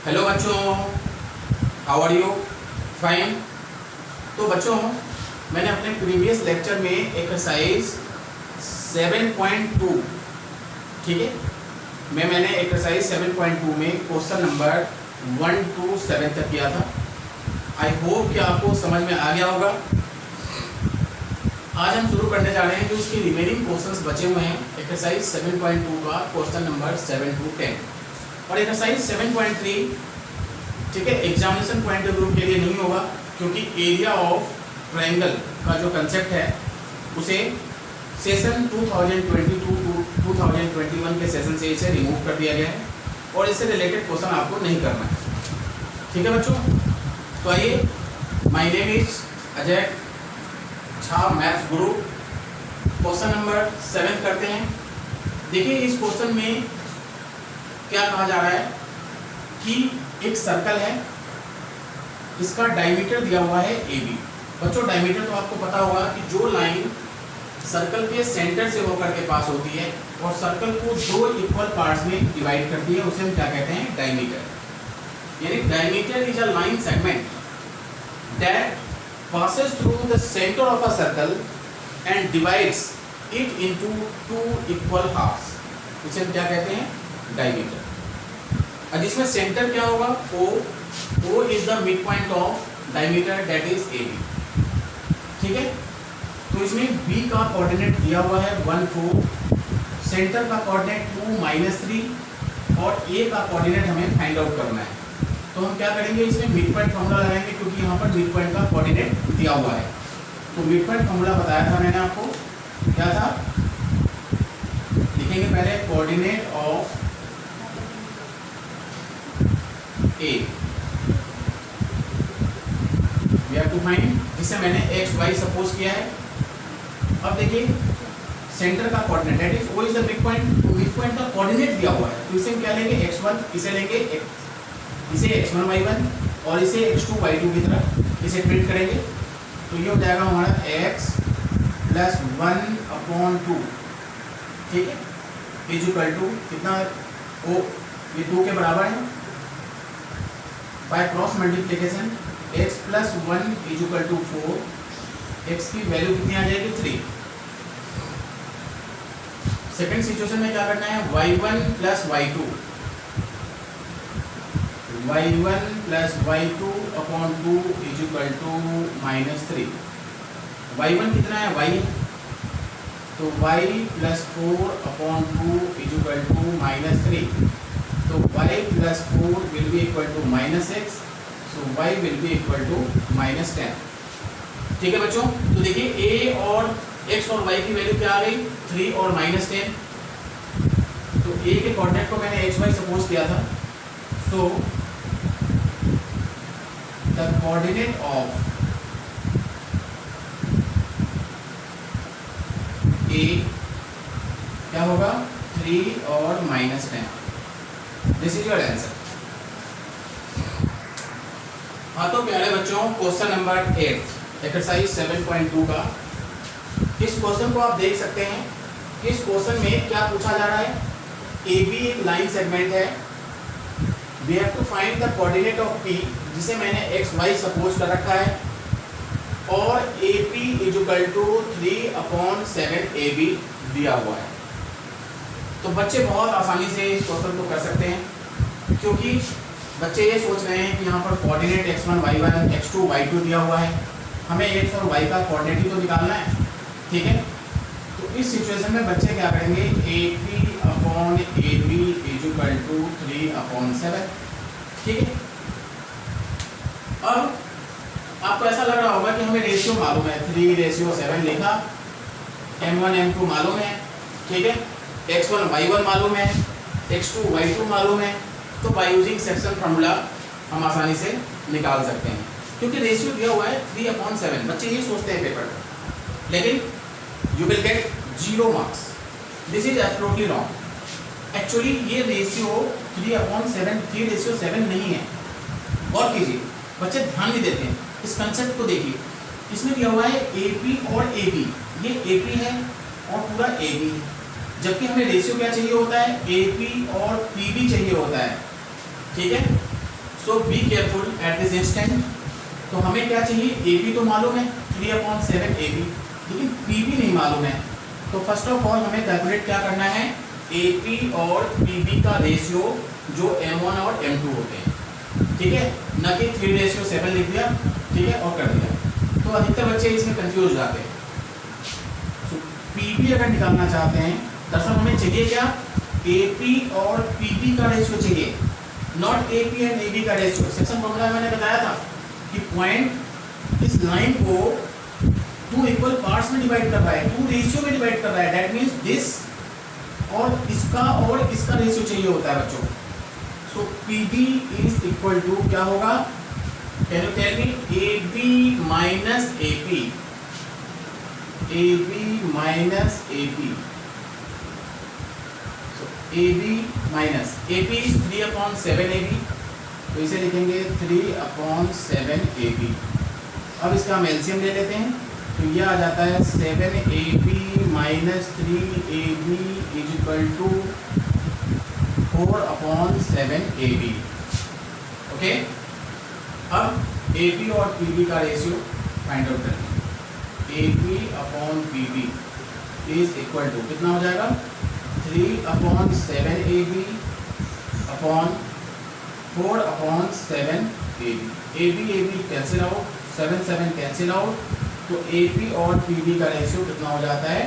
Hello बच्चों, how are you? Fine. तो बच्चों, मैंने अपने प्रीवियस लेक्चर में एक्सरसाइज 7.2, ठीक है, मैंने एक्सरसाइज 7.2 में क्वेश्चन नंबर 1 to 7 तक किया था। आई होप कि आपको समझ में आ गया होगा। आज हम शुरू करने जा रहे हैं जो उसके रिमेनिंग क्वेश्चंस बचे हुए हैं एक्सरसाइज 7.2 का क्वेश्चन नंबर 7 to 10 और एक्सरसाइज 7.3, ठीक है, एग्जामिनेशन पॉइंट ऑफ व्यू के लिए नहीं होगा क्योंकि एरिया ऑफ ट्रायंगल का जो कंसेप्ट है उसे सेशन 2022 to 2021 के सेशन से इसे रिमूव कर दिया गया है और इससे रिलेटेड क्वेश्चन आपको नहीं करना है, ठीक है बच्चों। तो आइए, my name is Ajay Jha, maths Guru. Question number 7 करते हैं। देखिए इस क्वेश्चन में क्या कहा जा रहा है कि एक सर्कल है, इसका डायमीटर दिया हुआ है AB। बच्चों डायमीटर तो आपको पता होगा कि जो लाइन सर्कल के सेंटर से होकर के पास होती है और सर्कल को दो इक्वल पार्ट्स में डिवाइड करती है उसे हम क्या कहते हैं? डायमीटर। यानी diameter is a line segment that passes through the center of a circle and divides it into two equal halves। इसे हम क्या कहते हैं? डायमीटर। और जिसमें सेंटर क्या होगा? O is the midpoint of diameter, that is AB, ठीक है। तो इसमें B का कोऑर्डिनेट दिया हुआ है 1 4, सेंटर का कोऑर्डिनेट 2 -3 और A का कोऑर्डिनेट हमें फाइंड आउट करना है। तो हम क्या करेंगे, इसमें मिड पॉइंट फॉर्मूला लगाएंगे क्योंकि यहाँ पर मिड पॉइंट का कोऑर्डिनेट दिया हुआ है। तो मिड पॉइंट फॉर्मूला बताया था मैंने आपको, क्या था? लिखेंगे पहले coordinate of A we have to find, जिसे मैंने एक्स वाई सपोज किया है। अब देखिए सेंटर का coordinate that is O is the mid point. तो मिड पॉइंट का कोऑर्डिनेट दिया हुआ है तो इसे हम क्या लेंगे? x1, इसे लेंगे इसे x1 y1 और इसे x2 y2 की तरह इसे प्रिंट करेंगे। तो ये हो जाएगा हमारा x + 1/2, ठीक है, इज इक्वल टू कितना? ओ ये 2 के बराबर है। By cross multiplication x + 1 is equal to 4, x की वैल्यू कितनी आ जाएगी? 3। सेकंड सिचुएशन में क्या करना है? y1 + y2 is equal to -3। y1 कितना है? y, तो y + 4/2 इज इक्वल टू -3। तो y + 4 will be equal to -x, so y will be equal to -10, ठीक है बच्चों। तो देखिए a और x और y की वैल्यू क्या आ गई? 3 और -10। तो a के कोऑर्डिनेट को मैंने x y सपोज किया था। सो the coordinate of A क्या होगा? 3 और -10। This is your answer. हाँ तो प्यारे बच्चों, क्वेश्चन नंबर 8 एक्सरसाइज 7.2 का इस क्वेश्चन को आप देख सकते हैं। इस क्वेश्चन में क्या पूछा जा रहा है? AB एक लाइन सेगमेंट है। We have to find the coordinate of P, जिसे मैंने x y सपोज कर रखा है, और AP is equal to 3/7 AB दिया हुआ है। तो बच्चे बहुत आसानी से इस क्वेश्चन को कर सकते हैं क्योंकि बच्चे ये सोच रहे हैं कि यहाँ पर coordinate x1 y1 x2 y2 दिया हुआ है, हमें x और y का कोऑर्डिनेट ही तो निकालना है, ठीक है। तो इस सिचुएशन में बच्चे क्या करेंगे? AP/AB इज इक्वल टू 3/7, ठीक है। अब आपको ऐसा लग रहा होगा कि हमें रेशियो मालूम है, 3:7 लिखा, m1 m2 मालूम है, ठीक है, x1 y1 मालूम है, x2 y2 मालूम है। तो बाय यूजिंग सेक्शन फार्मूला हम आसानी से निकाल सकते हैं क्योंकि रेशियो दिया हुआ है 3/7। बच्चे ये सोचते हैं पेपर में, लेकिन you will get 0 marks. This is absolutely wrong. Actually ये रेशियो 3/7 नहीं है। और कीजिए, बच्चे ध्यान नहीं देते हैं इस कंसेप्ट को। देखिए इसमें दिया हुआ है AP और AB, ये AP है और पूरा AB है, जबकि हमें रेशियो क्या चाहिए होता है? AP और PB चाहिए होता है, ठीक है। So be careful at this instant. तो हमें क्या चाहिए, ए बी तो मालूम है 3/7 ए बी, लेकिन पी बी नहीं मालूम है। तो फर्स्ट ऑफ ऑल हमें कैलकुलेट क्या करना है, ए पी और पी बी का रेशियो जो M1 और M2 होते हैं, ठीक है, न कि 3/7 लिख दिया, ठीक है, और कर दिया। तो अधिकतर बच्चे इसमें कंफ्यूज हो जाते हैं। तो पी बी अगर निकालना चाहते हैं, दरअसल हमें चाहिए क्या, ए पी और पी बी का रेशियो चाहिए, not A P and A B का रेशियो। सेक्शन फॉर्मूला मैंने बताया था कि पॉइंट इस लाइन को 2 इक्वल पार्ट्स में डिवाइड कर रहा है, 2 रेशियो में डिवाइड कर रहा है। दैट मीन्स दिस और इसका रेशियो चाहिए होता है बच्चों। So P B is equal to क्या होगा, can you tell me, A B minus A P, A B minus A P. A B minus A P is 3/7 A B, तो इसे लिखेंगे 3/7 ए बी। अब इसका हम एलसीएम ले लेते हैं, तो यह आ जाता है 7ab minus 3ab is equal to 4/7ab। Okay, अब ab और pb का रेशियो फाइंड आउट करेंगे। ab/pb इज इक्वल टू कितना हो जाएगा, 3/7ab upon 4/7ab। ab cancel out, 7 cancel out, तो AP और PB का रेशियो कितना हो जाता है,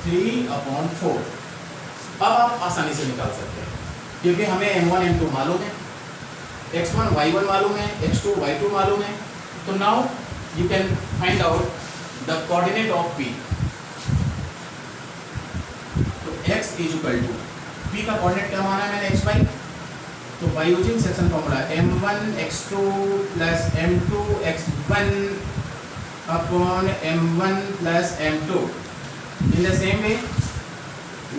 3/4। अब आप आसानी से निकाल सकते हैं, क्योंकि हमें M1 M2 मालूम है, X1 Y1 मालूम है, X2 Y2 मालूम है। तो now you can find out the coordinate of P। तो X is equal to P का कोऑर्डिनेट क्या माना है मैंने, XY। तो by using section formula M1 X2 plus M2 X1 upon M1 plus M2. In the same way,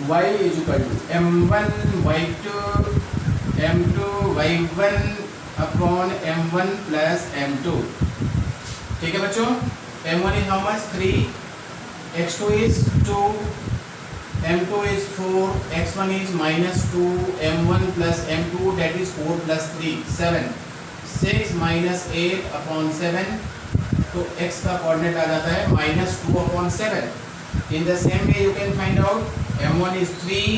y is equal to M1 Y2 M2 Y1 upon M1 plus M2। ठीक है बच्चों, M1 is how much, 3, X2 is 2, M2 is 4, X1 is -2, M1 plus M2 that is 4 plus 3 7, 6 minus 8/7। तो x का coordinate आ जाता है -2/7। In the same way you can find out M1 is 3,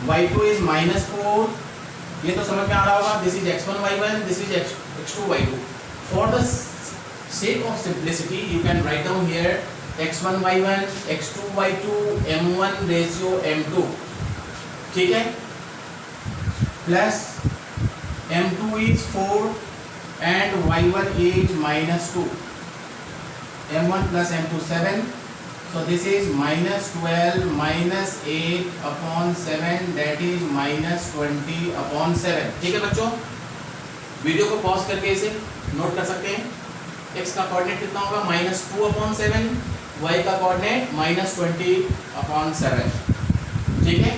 Y2 is -4। ये तो समझ में आ रहा होगा, this is X1 Y1, this is X2 Y2। For the sake of simplicity you can write down here X1 Y1 X2 Y2 M1 ratio M2, ठीक है, plus M2 is 4 and Y1 is -2, M1 plus M2 7, so this is -12 minus 8/7 that is -20/7। ठीक है बच्चों, video को pause करके इसे note कर सकते हैं। x का कोऑर्डिनेट कितना होगा, -2/7, y का कोऑर्डिनेट -20/7। ठीक है,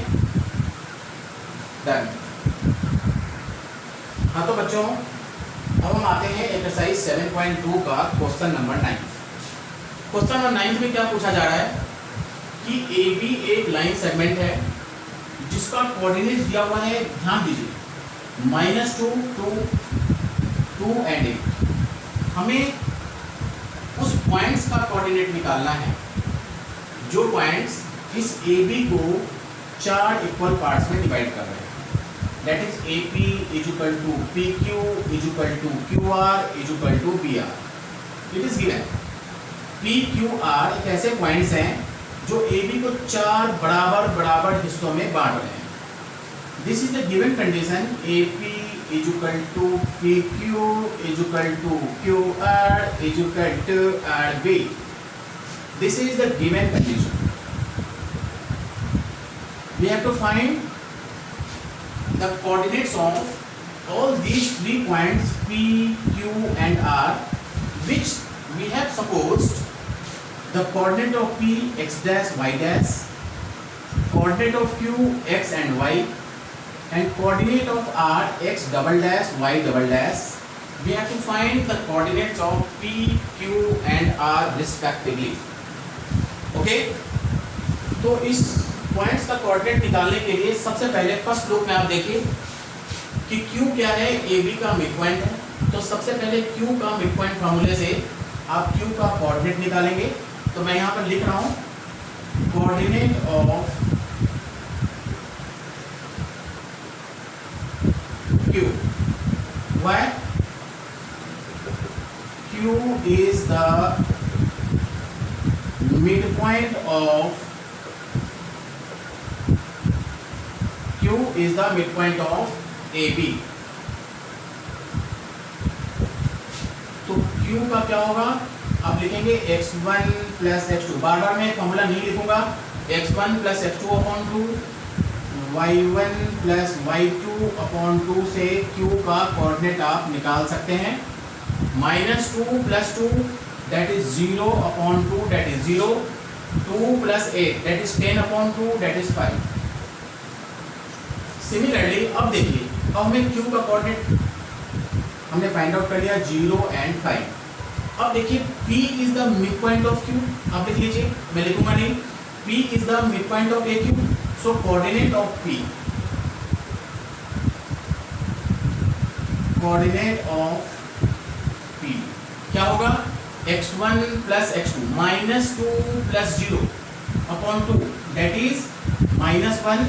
डन। हाँ तो बच्चों, अब हम आते हैं एक्सरसाइज 7.2 का क्वेश्चन नंबर 9। क्वेश्चन नंबर 9 में क्या पूछा जा रहा है कि AB एक लाइन सेगमेंट है जिसका कोऑर्डिनेट दिया हुआ है, ध्यान दीजिए, -2 2 एंड 8। हमें उस पॉइंट्स का कोऑर्डिनेट निकालना है जो पॉइंट्स इस AB को 4 इक्वल पार्ट्स में डिवाइड कर रहे हैं। That is AP is equal to PQ is equal to QR is equal to BR। It is given PQR एक ऐसे पॉइंट्स हैं जो AB को 4 बराबर हिस्सों में बांट रहे हैं। This is the given condition, AP is equal to PQ is equal to QR is equal to RB। This is the given condition। We have to find the coordinates of all these 3 points P, Q and R, which we have supposed the coordinate of P x dash y dash, coordinate of Q x and y, and coordinate of R x double dash y double dash। We have to find the coordinates of P, Q and R respectively। Okay, तो इस points का coordinate निकालने के लिए सबसे पहले first look में आप देखिए कि Q क्या है, AB का मिड पॉइंट है। तो सबसे पहले Q का मिड पॉइंट फार्मूले से आप Q का कोऑर्डिनेट निकालेंगे। तो मैं यहाँ पर लिख रहा हूँ coordinate of Q, why Q is the midpoint of AB। तो Q का क्या होगा, आप लिखेंगे x1 प्लस x2, बार बार मैं फॉर्मूला नहीं लिखूंगा, x1 plus x2 upon 2, y1 plus y2 upon 2 से Q का कोऑर्डिनेट आप निकाल सकते हैं। -2 plus 2 that is 0 upon 2 that is 0, 2 plus 8 that is 10 upon 2 that is 5। Similarly अब देखिए, अब हमें Q का कोऑर्डिनेट हमने फाइंड आउट कर लिया 0 एंड 5। अब देखिए P is the mid point of Q, आप लिख लीजिए, मैं लिखूंगा नहीं, P is the mid point of AQ। So coordinate of P, coordinate of P क्या होगा, x1 plus x2 -2 plus 0 upon 2 that is -1,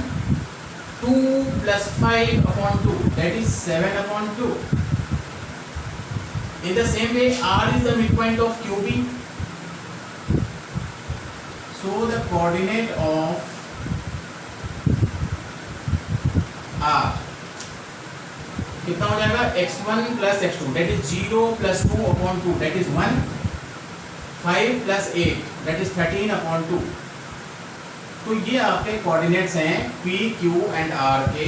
2 plus 5 upon 2 that is 7 upon 2. In the same way, R is the midpoint of QB. So the coordinate of R कितना हो जाएगा, x1 plus x2 that is 0 plus 2 upon 2 that is 1, 5 plus 8 that is 13 upon 2। तो ये आपके coordinates हैं P, Q and R के,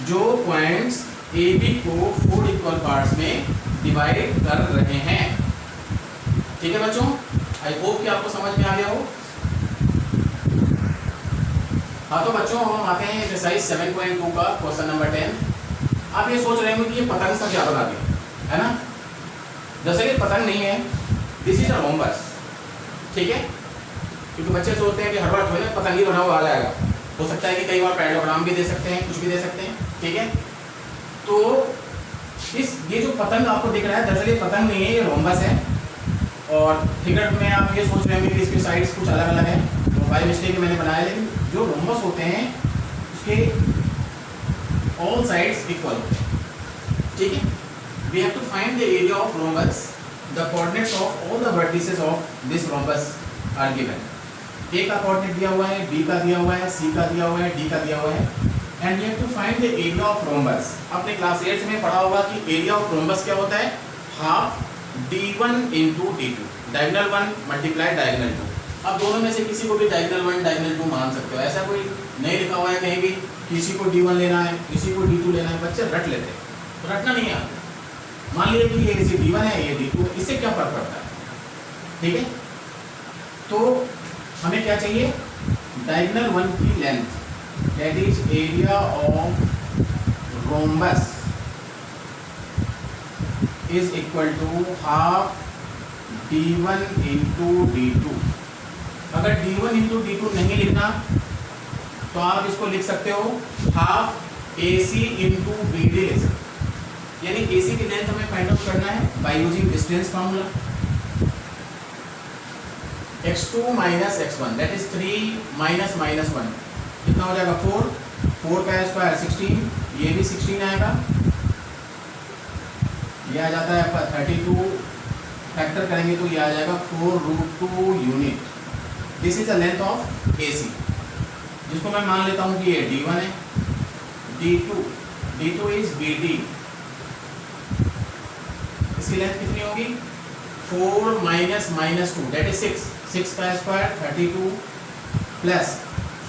जो points AB को 4 इक्वल पार्ट्स में डिवाइड कर रहे हैं। ठीक है बच्चों, आई होप कि आपको समझ में आ गया हो। हाँ तो बच्चों, हम आते हैं एक्सरसाइज 7.2 का क्वेश्चन नंबर 10। आप ये सोच रहे होंगे कि ये पतंग सा क्या बना दिया है ना, जैसे कि पतंग नहीं है, दिस इज अ रोम्बस। ठीक है, क्योंकि बच्चे सोचते हैं कि हर बार थोड़ी ना पतंग ही बना हुआ आ जाएगा, हो सकता है कि कई बार पैराग्राम भी दे सकते हैं, कुछ भी दे सकते हैं। ठीक है, तो ये जो पतंग आपको दिख रहा है, दरअसल ये पतंग नहीं है, ये रोम्बस है। और फिगर में आप ये सोच रहे होंगे कि इसकी साइड्स कुछ अलग अलग हैं, तो बाय मिस्टेक मैंने बनाया, लेकिन जो रोम्बस होते हैं उसके ऑल साइड्स इक्वल होते हैं। ठीक है, we have to find the area of rhombus, the coordinates of all the vertices of this rhombus are given. A का कोऑर्डिनेट दिया हुआ है, B का दिया हुआ है, C का दिया हुआ है, D का दिया हुआ है, and we have to find the area of rhombus. आपने क्लास 8 में पढ़ा होगा कि एरिया ऑफ रोम्बस क्या होता है, half D1 into D2, diagonal 1 multiply diagonal 2। अब दोनों में से किसी को भी डायगोनल 1 डायगोनल 2 मान सकते हो, ऐसा कोई नहीं लिखा हुआ है कहीं भी किसी को D1 लेना है, किसी को D2 लेना है। बच्चे रट लेते हैं, तो रटना नहीं है आपको। मान लीजिए कि ये किसी D1 है, ये D2, इससे क्या फर्क पड़ता है। ठीक है, तो हमें क्या चाहिए, डायगोनल 1 की length, that is area of rhombus is equal to half D1 into D2। अगर D1 इंटू D2 नहीं लिखना तो आप इसको लिख सकते हो हाफ AC इंटू BD लिख सकते हो, यानी AC की लेंथ हमें फाइंड आउट करना है by using distance formula. x2 minus x1 that is 3 minus minus 1 कितना हो जाएगा, 4, 4 का स्क्वायर 16, ये भी 16 आएगा, ये आ जाता है 32, फैक्टर करेंगे तो ये आ जाएगा 4√2 unit. This is the length of AC, जिसको मैं मान लेता हूँ कि ये D1 है, D2 इज BD, इसकी लेंथ कितनी होगी, 4 माइनस माइनस 2 दैट इज 6, 6 का square 32 plus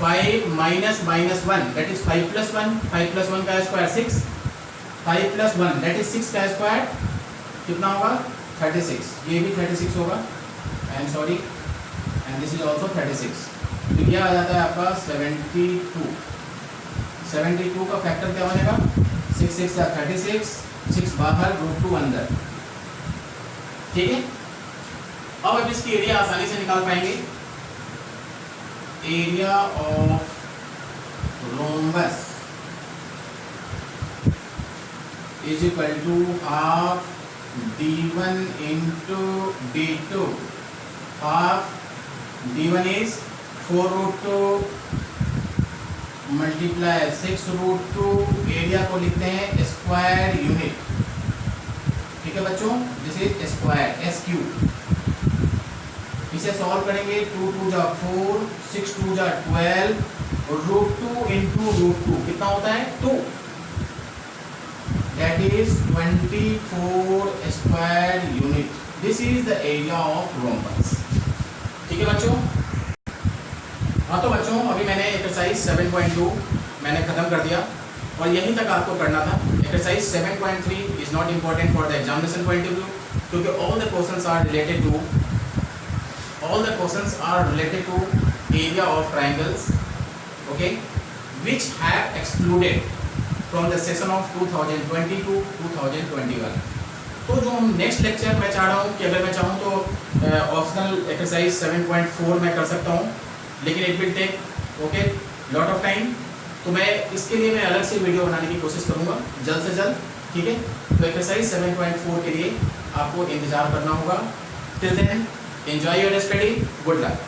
5 minus minus 1 that is 5 plus 1, 5 plus 1 का स्क्वायर 6, 5 प्लस 1 दैट इज 6 का स्क्वायर कितना होगा, 36, ये भी 36 होगा, I am sorry, and this is also 36। तो यह आ जाता है आपका 72। 72 का फैक्टर क्या बनेगा, 6 6 का 36, 6 बाहर, √2 अंदर। ठीक है, अब आप इसकी एरिया आसानी से निकाल पाएंगे। Area of rhombus is equal to half d1 into d2, half d1 is 4√2 multiply 6√2, area को लिखते हैं स्क्वायर यूनिट, ठीक है बच्चों, this is square S cube. इसे सॉल्व करेंगे, 2 2 जा 4, 6 2 जा 12, और √2 इंटू √2 कितना होता है 2, that is 24 square unit. This is the area of rhombus, ठीक है बच्चों। हाँ तो बच्चों अभी मैंने एक्सरसाइज 7.2 मैंने खत्म कर दिया और यहीं तक आपको करना था। Exercise 7.3 is not important for the examination point of view, क्योंकि all the questions are related to area of triangles, okay, which have excluded from the session of 2020 to 2021। तो जो हम नेक्स्ट लेक्चर मैं चाह रहा हूँ कि अगर मैं चाहूँ तो ऑप्शनल एक्सरसाइज 7.4 मैं कर सकता हूँ, लेकिन it will take okay lot of time. तो मैं इसके लिए मैं अलग से वीडियो बनाने की कोशिश करूँगा जल्द से जल्द, ठीक है। तो एक्सरसाइज 7.4 के लिए आपको इंतजार करना होगा। Till then enjoy your study, good luck.